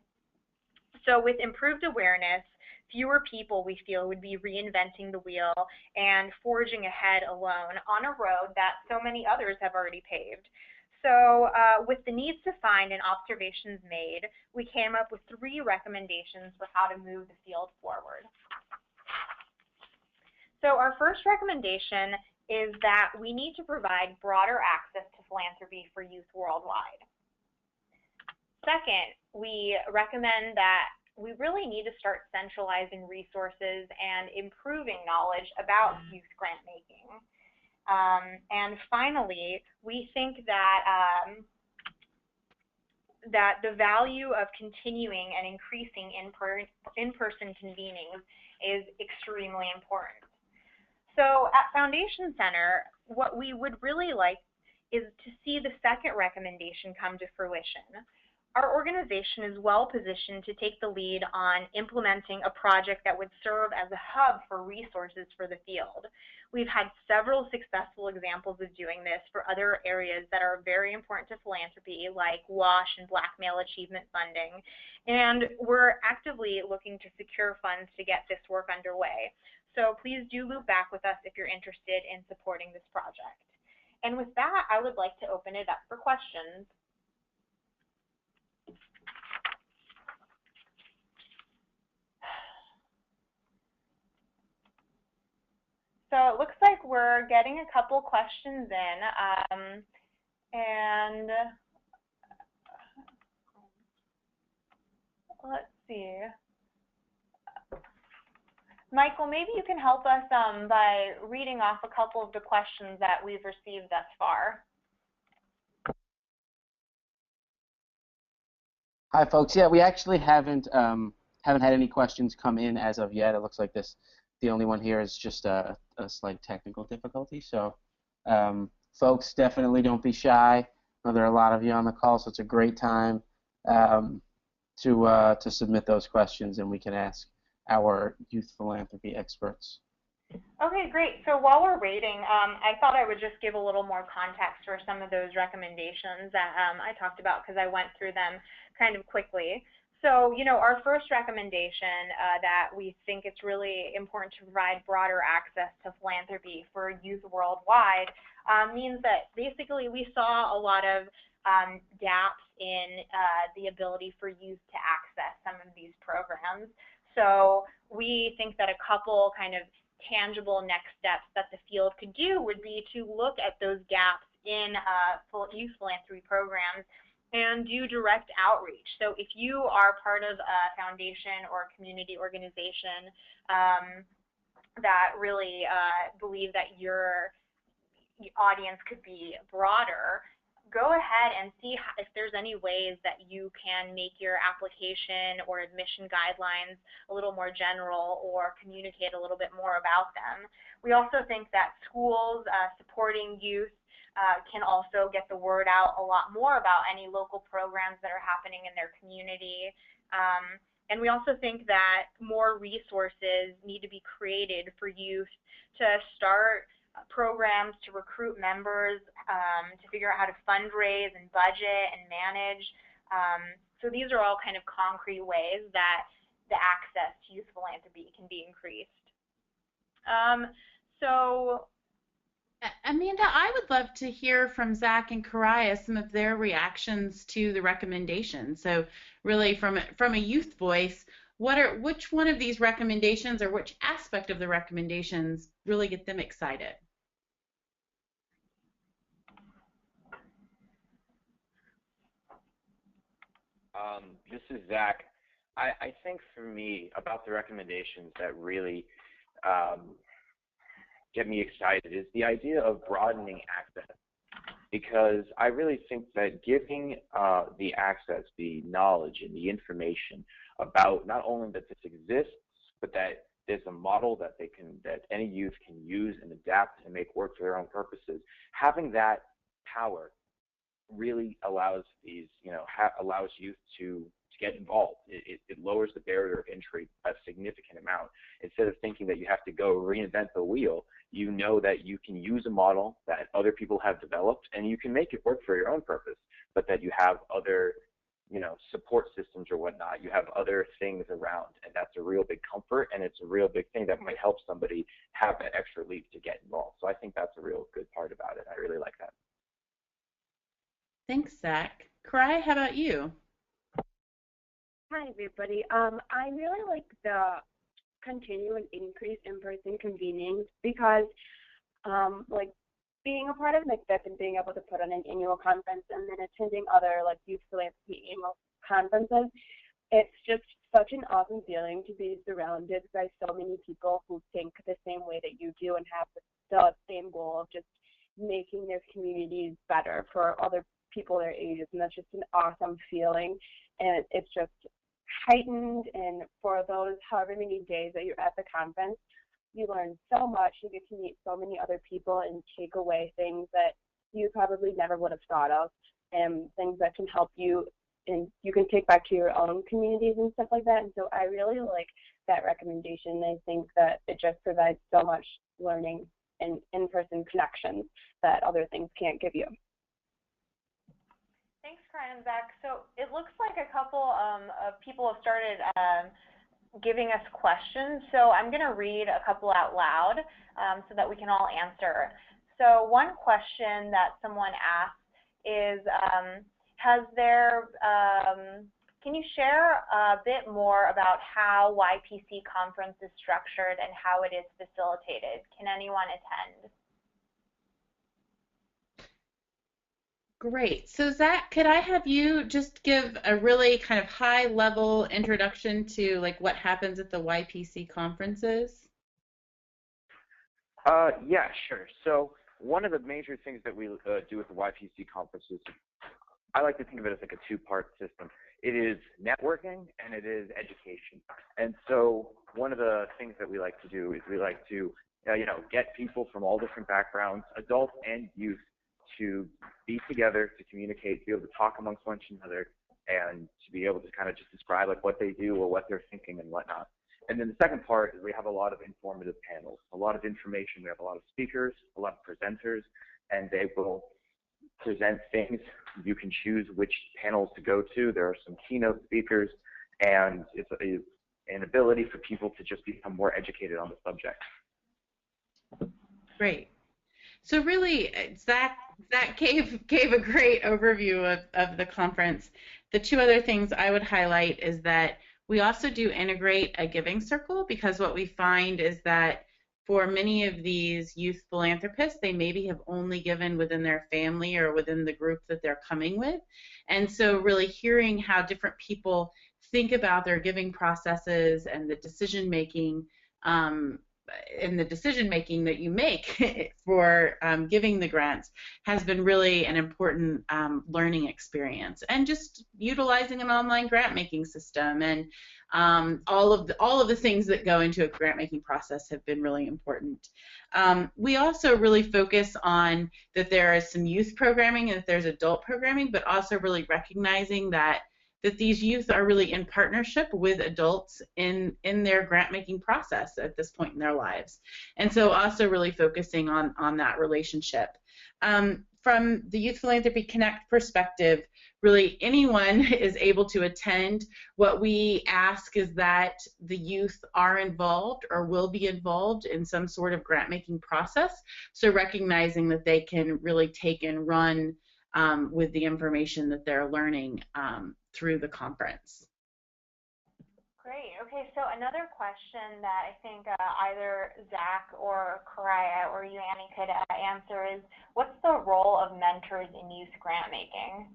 So with improved awareness, fewer people, we feel, would be reinventing the wheel and forging ahead alone on a road that so many others have already paved. So with the needs defined and observations made, we came up with 3 recommendations for how to move the field forward. So our first recommendation is that we need to provide broader access to philanthropy for youth worldwide. Second, we recommend that we really need to start centralizing resources and improving knowledge about youth grant making. And finally, we think that that the value of continuing and increasing in-person convenings is extremely important. So at Foundation Center, what we would really like is to see the second recommendation come to fruition. our organization is well positioned to take the lead on implementing a project that would serve as a hub for resources for the field. We've had several successful examples of doing this for other areas that are very important to philanthropy, like WASH and black male achievement funding, and we're actively looking to secure funds to get this work underway. So please do loop back with us if you're interested in supporting this project. And with that, I would like to open it up for questions. So it looks like we're getting a couple questions in, and let's see. Michael, maybe you can help us by reading off a couple of the questions that we've received thus far. Hi, folks. Yeah, we actually haven't had any questions come in as of yet. It looks like the only one here is just a slight technical difficulty. So, folks, definitely don't be shy. I know there are a lot of you on the call, so it's a great time to submit those questions, and we can ask our youth philanthropy experts. Okay, great. So while we're waiting, I thought I would just give a little more context for some of those recommendations that I talked about, because I went through them kind of quickly. So, you know, our first recommendation that we think it's really important to provide broader access to philanthropy for youth worldwide means that basically we saw a lot of gaps in the ability for youth to access some of these programs. So we think that a couple kind of tangible next steps that the field could do would be to look at those gaps in youth philanthropy programs and do direct outreach. So if you are part of a foundation or a community organization that really believe that your audience could be broader, go ahead and see if there's any ways that you can make your application or admission guidelines a little more general or communicate a little bit more about them. We also think that schools supporting youth can also get the word out a lot more about any local programs that are happening in their community. And we also think that more resources need to be created for youth to start programs to recruit members, to figure out how to fundraise and budget and manage. So these are all kind of concrete ways that the access to youth philanthropy can be increased. So Amanda, I would love to hear from Zach and Khayriyyah some of their reactions to the recommendations. So really from a youth voice, which one of these recommendations or which aspect of the recommendations really get them excited? This is Zach. I think for me, about the recommendations that really get me excited is the idea of broadening access, because I really think that giving the access, the knowledge, and the information about not only that this exists, but that there's a model that any youth can use and adapt and make work for their own purposes. Having that power really allows allows youth to get involved. It lowers the barrier of entry a significant amount. Instead of thinking that you have to go reinvent the wheel, you know that you can use a model that other people have developed and you can make it work for your own purpose, but that you have other, support systems or whatnot. You have other things around, and that's a real big comfort, and it's a real big thing that might help somebody have that extra leap to get involved. So I think that's a real good part about it. I really like that. Thanks, Zach. Khayriyyah, how about you? Hi, everybody. I really like the continuing increase in person convenings because, being a part of NAPA and being able to put on an annual conference and then attending other youth philanthropy annual conferences, it's just such an awesome feeling to be surrounded by so many people who think the same way that you do and have the same goal of just making their communities better for other people their ages, and that's just an awesome feeling, and it's just heightened. And for those however many days that you're at the conference, you learn so much. You get to meet so many other people and take away things that you probably never would have thought of, and things that can help you and you can take back to your own communities and stuff like that. And so I really like that recommendation. I think that it just provides so much learning and in-person connections that other things can't give you. Thanks, Khayriyyah and Zach. So it looks like a couple of people have started giving us questions. So I'm going to read a couple out loud so that we can all answer. So one question that someone asked is, can you share a bit more about how YPC conference is structured and how it is facilitated? Can anyone attend? Great. So Zach, could I have you just give a really kind of high-level introduction to like what happens at the YPC conferences? Yeah, sure. So one of the major things that we do with the YPC conferences, I like to think of it as like a two-part system. It is networking and it is education. And so one of the things that we like to do is we like to, get people from all different backgrounds, adults and youth, to be together, to communicate, to be able to talk amongst one another, and to be able to kind of just describe like what they do or what they're thinking and whatnot. And then the second part is we have a lot of informative panels, a lot of information. We have a lot of speakers, a lot of presenters, and they will present things. You can choose which panels to go to. There are some keynote speakers, and it's an ability for people to just become more educated on the subject. Great. So really, Zach gave a great overview of the conference. The two other things I would highlight is that we also do integrate a giving circle, because what we find is that for many of these youth philanthropists, they maybe have only given within their family or within the group that they're coming with. And so really hearing how different people think about their giving processes and the decision making that you make for giving the grants has been really an important learning experience. And just utilizing an online grant making system and all of the things that go into a grant making process have been really important. We also really focus on that there is some youth programming and that there's adult programming, but also really recognizing that these youth are really in partnership with adults in their grant making process at this point in their lives. And so also really focusing on that relationship. From the Youth Philanthropy Connect perspective, really anyone is able to attend. What we ask is that the youth are involved or will be involved in some sort of grant making process, so recognizing that they can really take and run with the information that they're learning through the conference. Great. Okay, so another question that I think either Zach or Khayriyyah or you, Annie, could answer is, what's the role of mentors in youth grant making?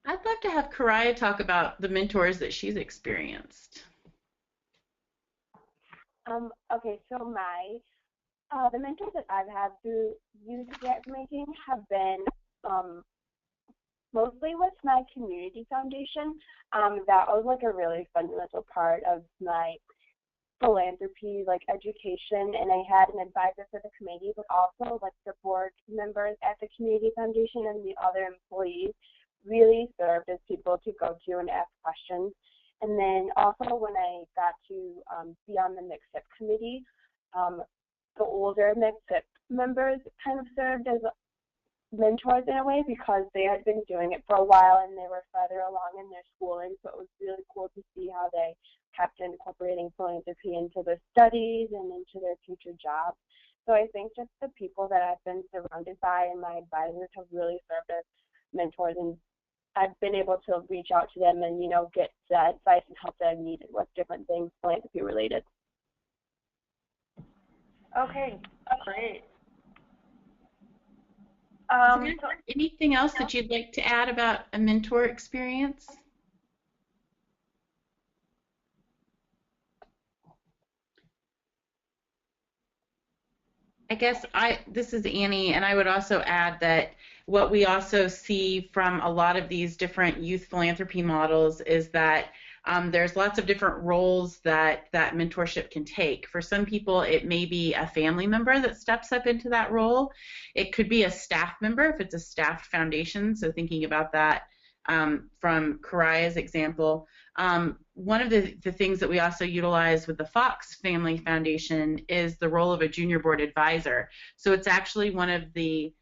I'd love to have Khayriyyah talk about the mentors that she's experienced. Okay, so the mentors that I've had through youth grant making have been mostly with my community foundation. That was like a really fundamental part of my philanthropy education, and I had an advisor for the committee, but also the board members at the community foundation and the other employees really served as people to go to and ask questions. And then also when I got to be on the MCSIP committee, the older MCSIP members kind of served as mentors in a way, because they had been doing it for a while and they were further along in their schooling, so it was really cool to see how they kept incorporating philanthropy into their studies and into their future jobs. So I think just the people that I've been surrounded by and my advisors have really served as mentors, and I've been able to reach out to them and get that advice and help that I needed with different things philanthropy related. Okay, great. Anything else that you'd like to add about a mentor experience? I guess this is Annie, and I would also add that what we also see from a lot of these different youth philanthropy models is that There's lots of different roles that mentorship can take. For some people, it may be a family member that steps up into that role. It could be a staff member if it's a staffed foundation, so thinking about that from Khayriyyah's example. One of the things that we also utilize with the Fox Family Foundation is the role of a junior board advisor. So it's actually one of the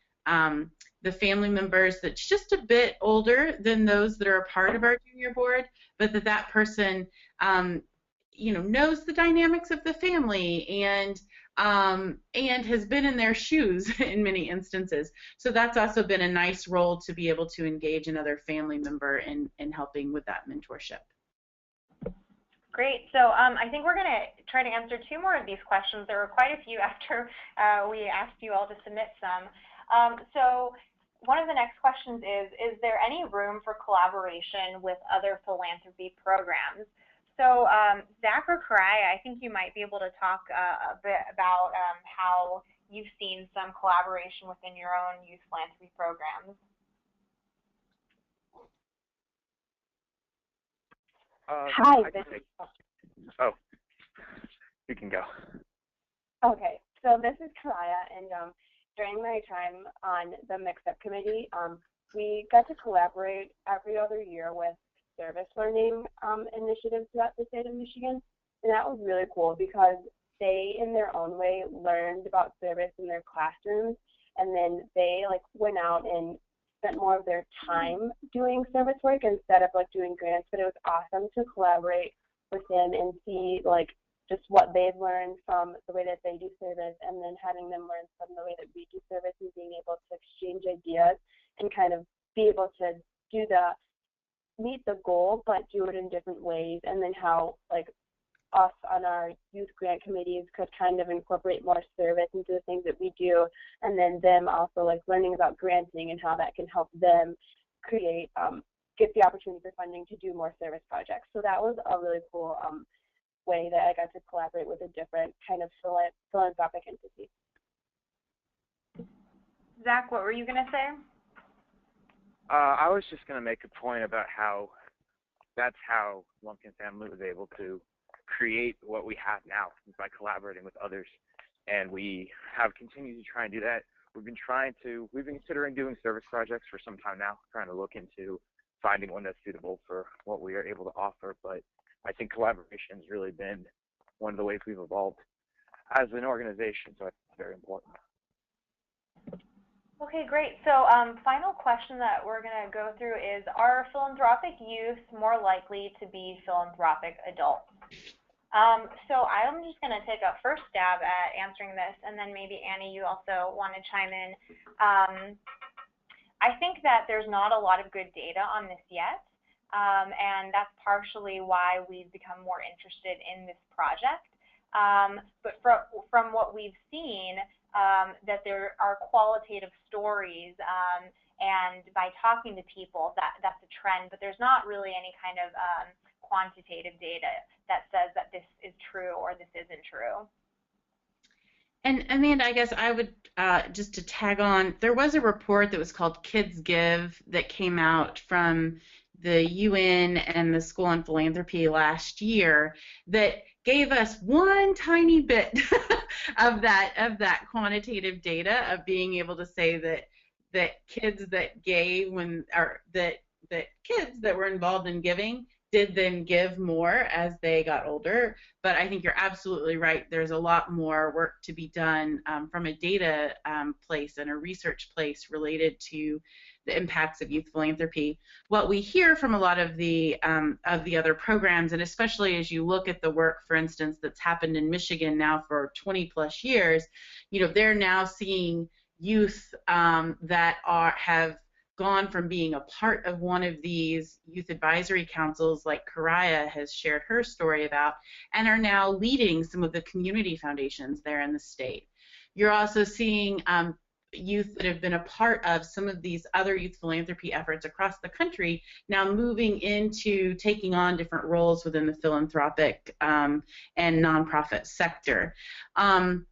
family members that's just a bit older than those that are a part of our junior board, but that person knows the dynamics of the family and has been in their shoes in many instances. So that's also been a nice role to be able to engage another family member in helping with that mentorship. Great. So I think we're going to try to answer 2 more of these questions. There were quite a few after we asked you all to submit some. So one of the next questions is there any room for collaboration with other philanthropy programs? So Zach or Khayriyyah, I think you might be able to talk a bit about how you've seen some collaboration within your own youth philanthropy programs. Hi. Oh, you can go. Okay, so this is Khayriyyah, and during my time on the Mix-Up Committee, we got to collaborate every other year with service learning initiatives throughout the state of Michigan, and that was really cool because they, in their own way, learned about service in their classrooms, and then they went out and spent more of their time doing service work instead of doing grants. But it was awesome to collaborate with them and see just what they've learned from the way that they do service, and then having them learn from the way that we do service, and being able to exchange ideas and kind of be able to meet the goal but do it in different ways, and then how us on our youth grant committees could kind of incorporate more service into the things that we do, and then them also learning about granting and how that can help them create get the opportunity for funding to do more service projects. So that was a really cool way that I got to collaborate with a different kind of philanthropic entity. Zach, what were you going to say? I was just going to make a point about how that's how Lumpkin Family was able to create what we have now by collaborating with others, and we have continued to try and do that. We've been considering doing service projects for some time now, trying to look into finding one that's suitable for what we are able to offer, but I think collaboration has really been one of the ways we've evolved as an organization, so it's very important. Okay, great. So final question that we're going to go through is, are philanthropic youth more likely to be philanthropic adults? So I'm just going to take a first stab at answering this, and then maybe Annie, you also want to chime in. I think that there's not a lot of good data on this yet, and that's partially why we've become more interested in this project. But from what we've seen, that there are qualitative stories, and by talking to people, that's a trend, but there's not really any kind of quantitative data that says that this is true or this isn't true. And Amanda, I guess I would, just to tag on, there was a report that was called Kids Give that came out from the UN and the School on Philanthropy last year that gave us one tiny bit of that quantitative data of being able to say that kids that gave that kids that were involved in giving did then give more as they got older. But I think you're absolutely right. There's a lot more work to be done from a data place and a research place related to the impacts of youth philanthropy. What we hear from a lot of the other programs, and especially as you look at the work, for instance, that's happened in Michigan now for 20 plus years, they're now seeing youth that have gone from being a part of one of these youth advisory councils like Khayriyyah has shared her story about, and are now leading some of the community foundations there in the state. You're also seeing youth that have been a part of some of these other youth philanthropy efforts across the country now moving into taking on different roles within the philanthropic and nonprofit sector. And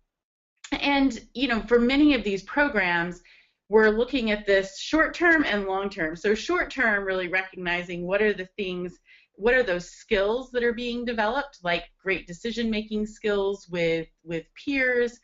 for many of these programs, we're looking at this short-term and long-term. So short-term, really recognizing what are the things what are those skills that are being developed, like great decision-making skills with peers,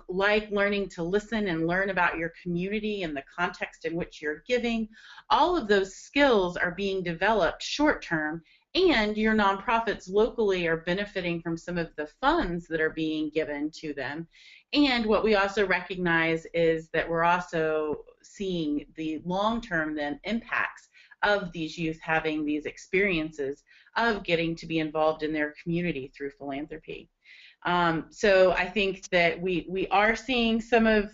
like learning to listen and learn about your community and the context in which you're giving. All of those skills are being developed short-term, and your nonprofits locally are benefiting from some of the funds that are being given to them. And what we also recognize is that we're also seeing the long-term then impacts of these youth having these experiences of getting to be involved in their community through philanthropy. So I think that we are seeing some of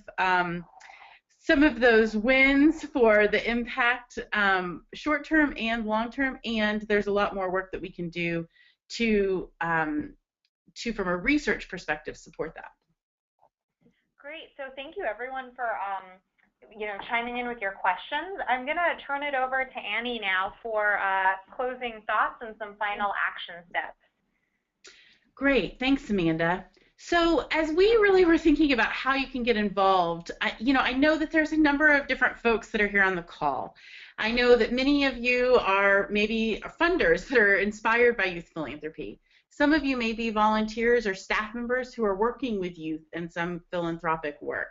those wins for the impact, short-term and long-term, and there's a lot more work that we can do to from a research perspective, support that. Great. So thank you, everyone, for chiming in with your questions. I'm going to turn it over to Annie now for closing thoughts and some final action steps. Great. Thanks, Amanda. So as we really were thinking about how you can get involved, I know that there's a number of different folks that are here on the call. I know that many of you are maybe funders that are inspired by youth philanthropy. Some of you may be volunteers or staff members who are working with youth in some philanthropic work.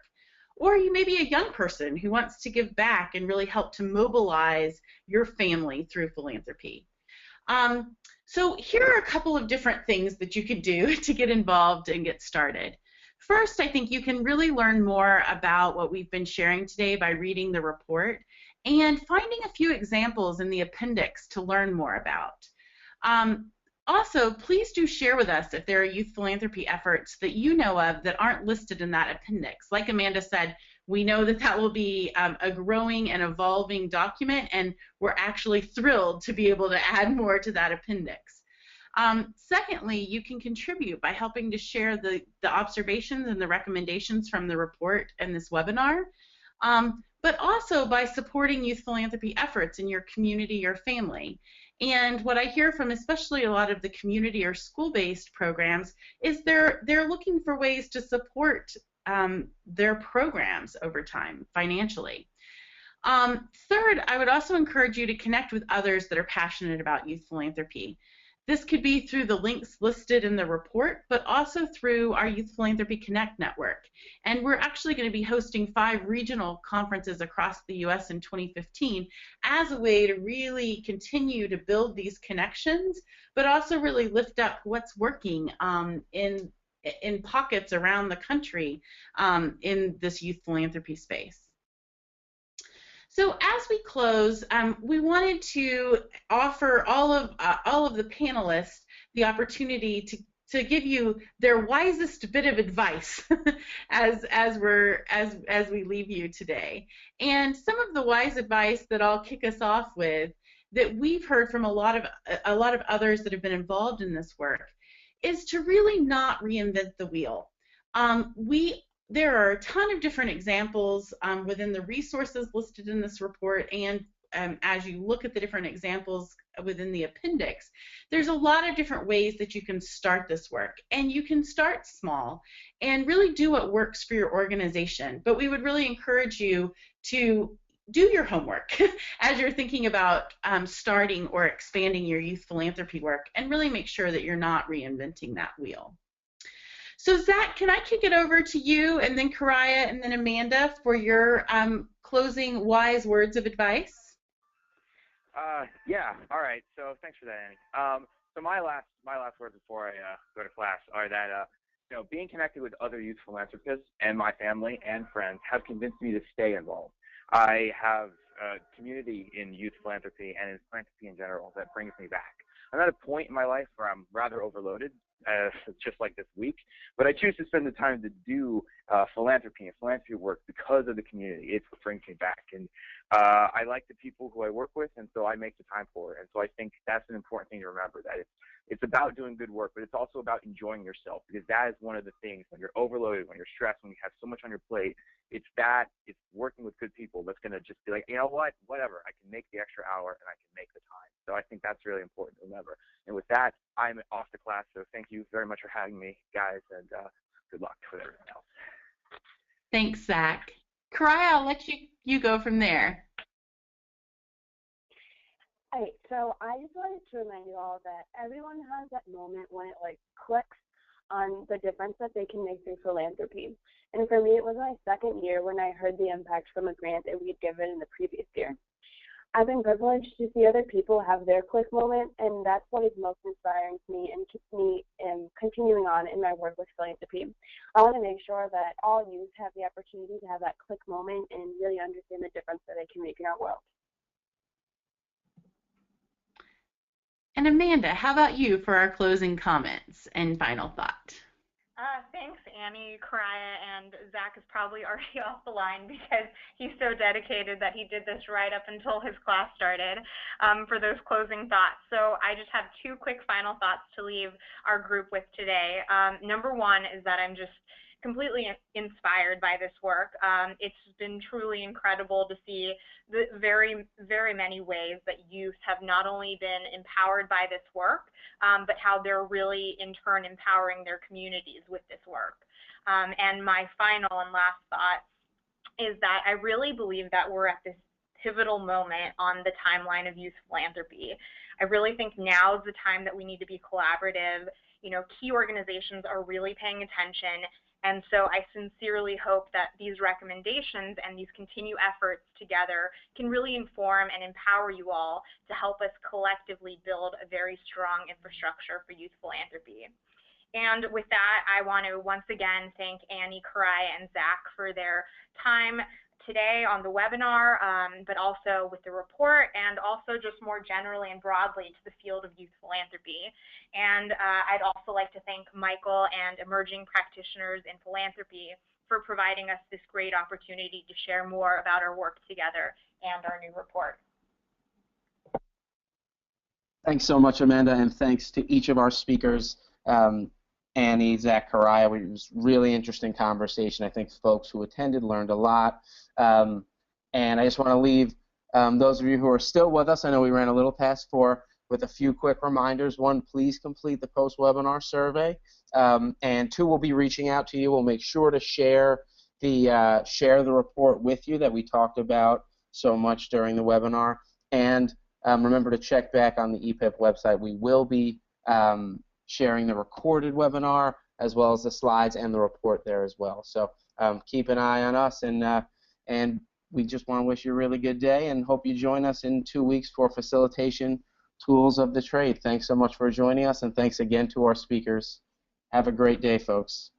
Or you may be a young person who wants to give back and really help to mobilize your family through philanthropy. So here are a couple of different things that you could do to get involved and get started. First, I think you can really learn more about what we've been sharing today by reading the report and finding a few examples in the appendix to learn more about. Also, please do share with us if there are youth philanthropy efforts that you know of that aren't listed in that appendix. Like Amanda said, we know that that will be a growing and evolving document, and we're actually thrilled to be able to add more to that appendix. Secondly, you can contribute by helping to share the observations and the recommendations from the report and this webinar, but also by supporting youth philanthropy efforts in your community or family. And what I hear from especially a lot of the community or school-based programs is they're looking for ways to support their programs over time financially. Third, I would also encourage you to connect with others that are passionate about youth philanthropy. This could be through the links listed in the report, but also through our Youth Philanthropy Connect network. And we're actually going to be hosting 5 regional conferences across the U.S. in 2015 as a way to really continue to build these connections, but also really lift up what's working in pockets around the country in this youth philanthropy space. So as we close, we wanted to offer all of the panelists the opportunity to give you their wisest bit of advice as we leave you today. And some of the wise advice that I'll kick us off with that we've heard from a lot of others that have been involved in this work is to really not reinvent the wheel. There are a ton of different examples within the resources listed in this report, and as you look at the different examples within the appendix, there's a lot of different ways that you can start this work. And you can start small and really do what works for your organization. But we would really encourage you to do your homework as you're thinking about starting or expanding your youth philanthropy work, and really make sure that you're not reinventing that wheel. So Zach, can I kick it over to you, and then Khayriyyah, and then Amanda for your closing wise words of advice? Yeah. All right. So thanks for that, Annie. So my last words before I go to class are that being connected with other youth philanthropists and my family and friends have convinced me to stay involved. I have a community in youth philanthropy and in philanthropy in general that brings me back. I'm at a point in my life where I'm rather overloaded, just like this week, but I choose to spend the time to do philanthropy and philanthropy work because of the community. It's what brings me back, and I like the people who I work with, and so I make the time for it. And so I think that's an important thing to remember, that it's about doing good work, but it's also about enjoying yourself, because that is one of the things when you're overloaded, when you're stressed, when you have so much on your plate. It's working with good people that's going to just be like, you know what, whatever, I can make the extra hour and I can make the time. So I think that's really important to remember. And with that, I'm off to class, so thank you very much for having me, guys, and good luck with everything else. Thanks, Zach. Khayriyyah, I'll let you go from there. Right, so I just wanted to remind you all that everyone has that moment when it like clicks on the difference that they can make through philanthropy. And for me, it was my second year when I heard the impact from a grant that we had given in the previous year. I've been privileged to see other people have their click moment, and that's what is most inspiring to me and keeps me continuing on in my work with philanthropy. I want to make sure that all youth have the opportunity to have that click moment and really understand the difference that they can make in our world. And Amanda, how about you for our closing comments and final thought? Thanks, Annie, Khayriyyah, and Zach is probably already off the line because he's so dedicated that he did this right up until his class started for those closing thoughts. So I just have two quick final thoughts to leave our group with today. Number one is that I'm just completely inspired by this work. It's been truly incredible to see the very, very many ways that youth have not only been empowered by this work, but how they're really in turn empowering their communities with this work. And my final and last thought is that I really believe that we're at this pivotal moment on the timeline of youth philanthropy. I really think now is the time that we need to be collaborative. You know, key organizations are really paying attention. And so I sincerely hope that these recommendations and these continued efforts together can really inform and empower you all to help us collectively build a very strong infrastructure for youth philanthropy. And with that, I want to once again thank Annie, Khayriyyah, and Zach for their time today on the webinar, but also with the report, and also just more generally and broadly to the field of youth philanthropy. And I'd also like to thank Michael and emerging practitioners in philanthropy for providing us this great opportunity to share more about our work together and our new report. Thanks so much, Amanda, and thanks to each of our speakers, Annie, Zach, Khayriyyah. It was really interesting conversation. I think folks who attended learned a lot. And I just want to leave those of you who are still with us, I know we ran a little past 4, with a few quick reminders. 1, please complete the post-webinar survey. And 2, we'll be reaching out to you. We'll make sure to share the report with you that we talked about so much during the webinar. And remember to check back on the EPIP website. We will be sharing the recorded webinar as well as the slides and the report there as well. So keep an eye on us, and we just want to wish you a really good day and hope you join us in 2 weeks for Facilitation Tools of the Trade. Thanks so much for joining us, and thanks again to our speakers. Have a great day, folks.